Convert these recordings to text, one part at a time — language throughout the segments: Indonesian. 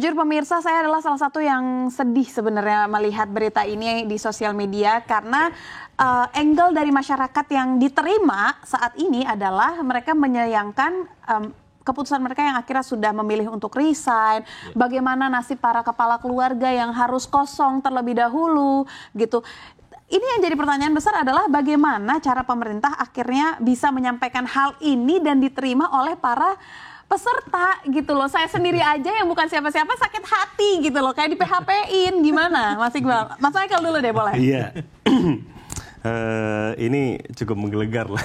Jujur pemirsa, saya adalah salah satu yang sedih sebenarnya melihat berita ini di sosial media karena angle dari masyarakat yang diterima saat ini adalah mereka menyayangkan keputusan mereka yang akhirnya sudah memilih untuk resign. Bagaimana nasib para kepala keluarga yang harus kosong terlebih dahulu gitu. Ini yang jadi pertanyaan besar adalah bagaimana cara pemerintah akhirnya bisa menyampaikan hal ini dan diterima oleh para peserta gitu loh. Saya sendiri aja yang bukan siapa-siapa sakit hati gitu loh, kayak di PHP-in. Gimana Mas Iqbal? Mas Michael dulu deh boleh. Iya. Ini cukup menggelegar lah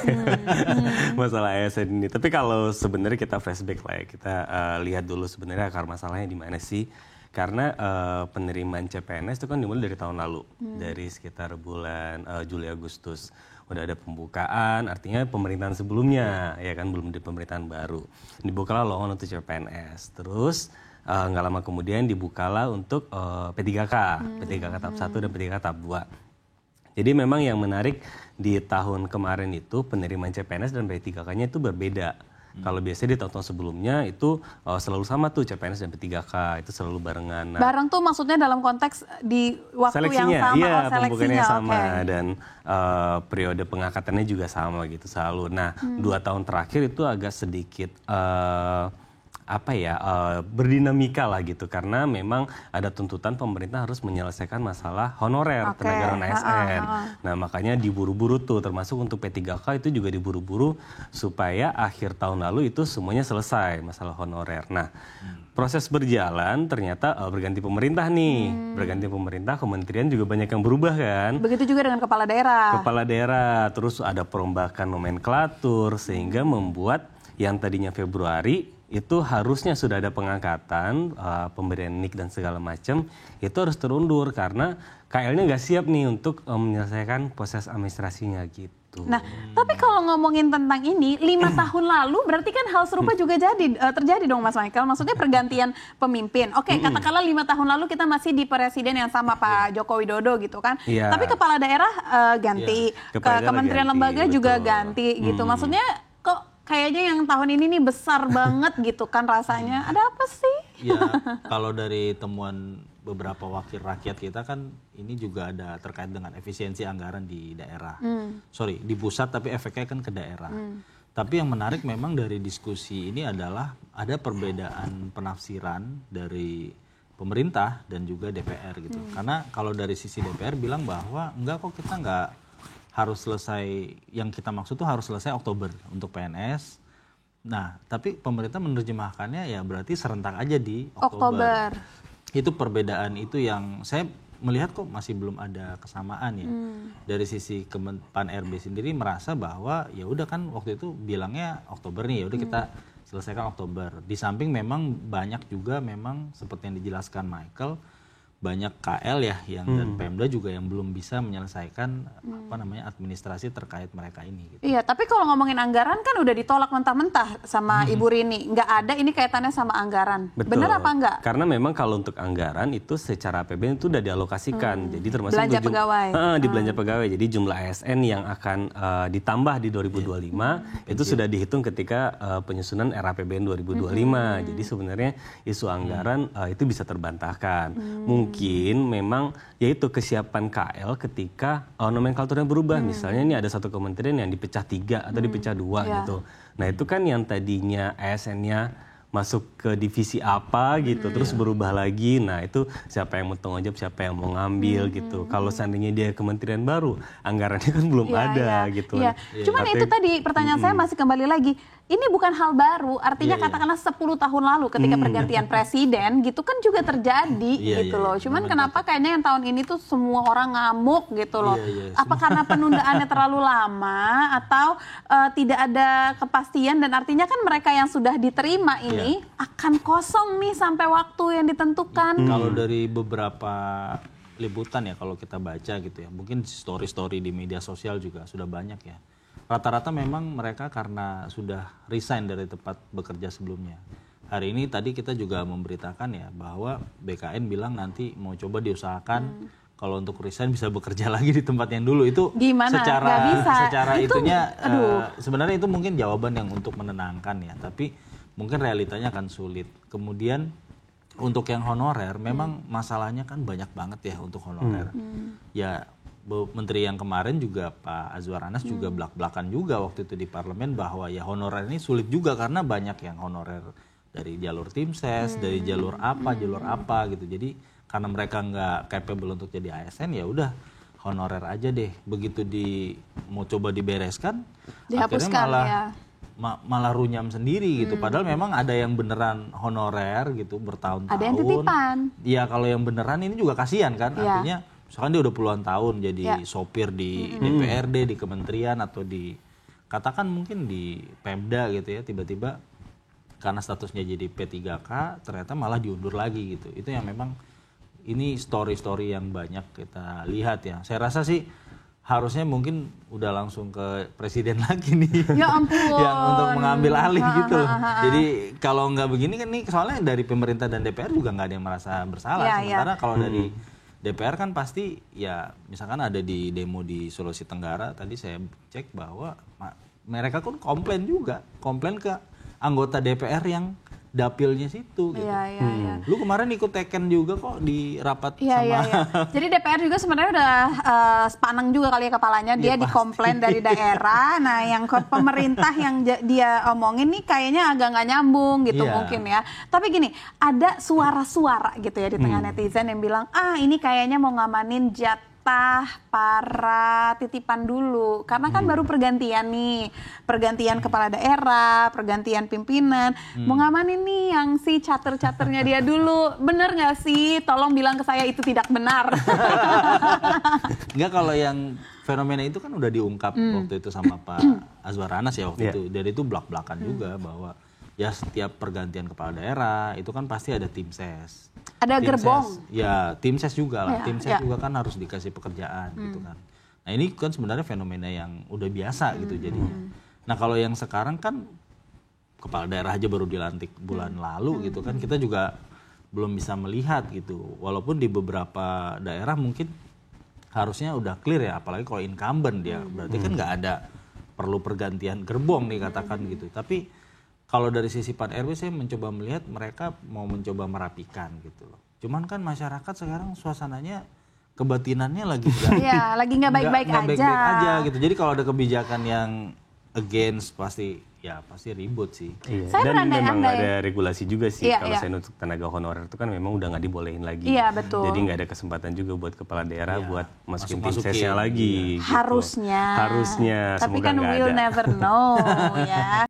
masalah ASN ini. Tapi kalau sebenarnya kita flashback lah ya, kita lihat dulu sebenarnya akar masalahnya di mana sih. Karena penerimaan CPNS itu kan dimulai dari tahun lalu, dari sekitar bulan Juli Agustus. Udah ada pembukaan, artinya pemerintahan sebelumnya, ya kan, belum di pemerintahan baru. Dibukalah lowongan untuk CPNS. Terus nggak lama kemudian dibukalah untuk P3K, P3K tahap 1 dan P3K tahap 2. Jadi memang yang menarik di tahun kemarin itu penerimaan CPNS dan P3K-nya itu berbeda. Kalau biasanya di tahun-tahun sebelumnya itu selalu sama tuh CPNS dan P3K, itu selalu barengan. Nah, bareng tuh maksudnya dalam konteks di waktu yang sama, iya, seleksinya sama, dan periode pengangkatannya juga sama gitu selalu. Nah, 2 tahun terakhir itu agak sedikit berdinamika lah gitu, karena memang ada tuntutan pemerintah harus menyelesaikan masalah honorer tenaga non ASN. Nah, makanya diburu-buru tuh, termasuk untuk P3K itu juga diburu-buru supaya akhir tahun lalu itu semuanya selesai masalah honorer. Nah, proses berjalan ternyata berganti pemerintah nih, berganti pemerintah, kementerian juga banyak yang berubah kan. Begitu juga dengan kepala daerah. Kepala daerah, terus ada perombakan nomenklatur sehingga membuat yang tadinya Februari itu harusnya sudah ada pengangkatan, pemberian NIK dan segala macam, itu harus terundur karena KL-nya nggak siap nih untuk menyelesaikan proses administrasinya gitu. Nah, tapi kalau ngomongin tentang ini, 5 tahun lalu berarti kan hal serupa juga terjadi dong Mas Michael. Maksudnya pergantian pemimpin. Oke, katakanlah 5 tahun lalu kita masih di presiden yang sama Pak Joko Widodo gitu kan. Tapi kepala daerah ganti, kementerian lembaga juga ganti gitu. Maksudnya kok kayaknya yang tahun ini nih besar banget gitu kan rasanya. Ada apa sih? Ya, kalau dari temuan beberapa wakil rakyat kita kan ini juga ada terkait dengan efisiensi anggaran di daerah. Sorry, di pusat tapi efeknya kan ke daerah. Tapi yang menarik memang dari diskusi ini adalah ada perbedaan penafsiran dari pemerintah dan juga DPR gitu. Karena kalau dari sisi DPR bilang bahwa enggak kok, kita enggak harus selesai, yang kita maksud tuh harus selesai Oktober untuk PNS. Nah, tapi pemerintah menerjemahkannya ya berarti serentak aja di Oktober. Itu perbedaan itu yang saya melihat kok masih belum ada kesamaan ya. Dari sisi Pan RB sendiri merasa bahwa ya udah kan waktu itu bilangnya Oktober nih, ya udah kita selesaikan Oktober. Di samping memang banyak juga memang seperti yang dijelaskan Michael, banyak KL ya yang dan Pemda juga yang belum bisa menyelesaikan administrasi terkait mereka ini gitu. Iya, tapi kalau ngomongin anggaran kan udah ditolak mentah-mentah sama Ibu Rini. Nggak ada ini kaitannya sama anggaran. Betul. Bener apa enggak? Karena memang kalau untuk anggaran itu secara APBN itu udah dialokasikan. Jadi termasuk belanja pegawai. Di belanja pegawai. Jadi jumlah ASN yang akan ditambah di 2025 itu sudah dihitung ketika penyusunan RAPBN 2025. Jadi sebenarnya isu anggaran itu bisa terbantahkan. Mungkin memang yaitu kesiapan KL ketika nomenklaturnya berubah. Misalnya ini ada satu kementerian yang dipecah 3 atau dipecah 2 gitu. Nah itu kan yang tadinya ASN-nya masuk ke divisi apa gitu, terus berubah lagi. Nah itu siapa yang mau tanggung jawab, siapa yang mau ngambil gitu. Kalau seandainya dia kementerian baru, anggarannya kan belum ada gitu. Cuman itu tadi pertanyaan saya masih kembali lagi. Ini bukan hal baru, artinya katakanlah 10 tahun lalu ketika pergantian presiden gitu kan juga terjadi gitu loh. Cuman kenapa kayaknya yang tahun ini tuh semua orang ngamuk gitu loh. Apa karena penundaannya terlalu lama atau tidak ada kepastian, dan artinya kan mereka yang sudah diterima ini akan kosong nih sampai waktu yang ditentukan. Kalau dari beberapa liputan ya kalau kita baca gitu ya, mungkin story-story di media sosial juga sudah banyak ya. Rata-rata memang mereka karena sudah resign dari tempat bekerja sebelumnya. Hari ini tadi kita juga memberitakan ya bahwa BKN bilang nanti mau coba diusahakan kalau untuk resign bisa bekerja lagi di tempat yang dulu. Itu gimana? Secara itunya sebenarnya itu mungkin jawaban yang untuk menenangkan ya, tapi mungkin realitanya akan sulit. Kemudian untuk yang honorer memang masalahnya kan banyak banget ya untuk honorer. Ya Menteri yang kemarin juga Pak Azwar Anas juga belak-belakan juga waktu itu di parlemen bahwa ya honorer ini sulit juga karena banyak yang honorer dari jalur tim ses, dari jalur apa gitu. Jadi karena mereka nggak capable untuk jadi ASN ya udah honorer aja deh. Begitu mau coba dibereskan, Dihapuskan, akhirnya malah runyam sendiri gitu. Padahal memang ada yang beneran honorer gitu bertahun-tahun. Ada yang titipan. Iya kalau yang beneran ini juga kasihan kan. Iya. Artinya misalkan dia udah puluhan tahun jadi sopir di DPRD, di kementerian atau katakan mungkin di Pemda gitu ya. Tiba-tiba karena statusnya jadi P3K ternyata malah diundur lagi gitu. Itu yang memang ini story-story yang banyak kita lihat ya. Saya rasa sih harusnya mungkin udah langsung ke presiden lagi nih. Ya ampun. Yang untuk mengambil alih gitu. Jadi kalau nggak begini kan nih soalnya dari pemerintah dan DPR juga nggak ada yang merasa bersalah. Sementara kalau dari DPR kan pasti ya misalkan ada di demo di Sulawesi Tenggara tadi saya cek bahwa mereka kan komplain ke anggota DPR yang dapilnya situ gitu. Iya. Lu kemarin ikut teken juga kok di rapat Iya. Jadi DPR juga sebenarnya udah sepaneng juga kali ya kepalanya. Dia dikomplain dari daerah. Nah yang pemerintah yang dia omongin nih kayaknya agak nggak nyambung gitu mungkin ya. Tapi gini, ada suara-suara gitu ya di tengah netizen yang bilang, ini kayaknya mau ngamanin jatah para titipan dulu. Karena kan baru pergantian nih. Pergantian kepala daerah, pergantian pimpinan. Mau ngamanin nih yang si cater-caternya dia dulu. Bener nggak sih? Tolong bilang ke saya itu tidak benar. Enggak, kalau yang fenomena itu kan udah diungkap waktu itu sama Pak Azwar Anas ya waktu itu. Dan itu belak-belakan juga bahwa ya setiap pergantian kepala daerah itu kan pasti ada tim ses. Ada tim gerbong. Ya, tim ses juga lah. Tim ses ya. juga kan harus dikasih pekerjaan gitu kan. Nah, ini kan sebenarnya fenomena yang udah biasa gitu jadinya. Nah, kalau yang sekarang kan kepala daerah aja baru dilantik bulan lalu gitu kan. Kita juga belum bisa melihat gitu. Walaupun di beberapa daerah mungkin harusnya udah clear ya, apalagi kalau incumbent dia. Berarti kan nggak ada perlu pergantian gerbong nih katakan gitu. Tapi kalau dari sisi Pan RW saya mencoba melihat mereka mau mencoba merapikan gitu loh. Cuman kan masyarakat sekarang suasananya kebatinannya lagi nggak baik-baik aja gitu. Jadi kalau ada kebijakan yang against pasti ribut sih. Iya. Saya Dan memang berandai-andai. ada regulasi juga sih kalau Iya. saya untuk tenaga honorer itu kan memang udah nggak dibolehin lagi. Iya, betul. Jadi nggak ada kesempatan juga buat kepala daerah buat masukin tim Masukin. sesnya lagi. Gitu. Harusnya. Harusnya. Tapi Semoga kan nggak we'll ada. never know ya.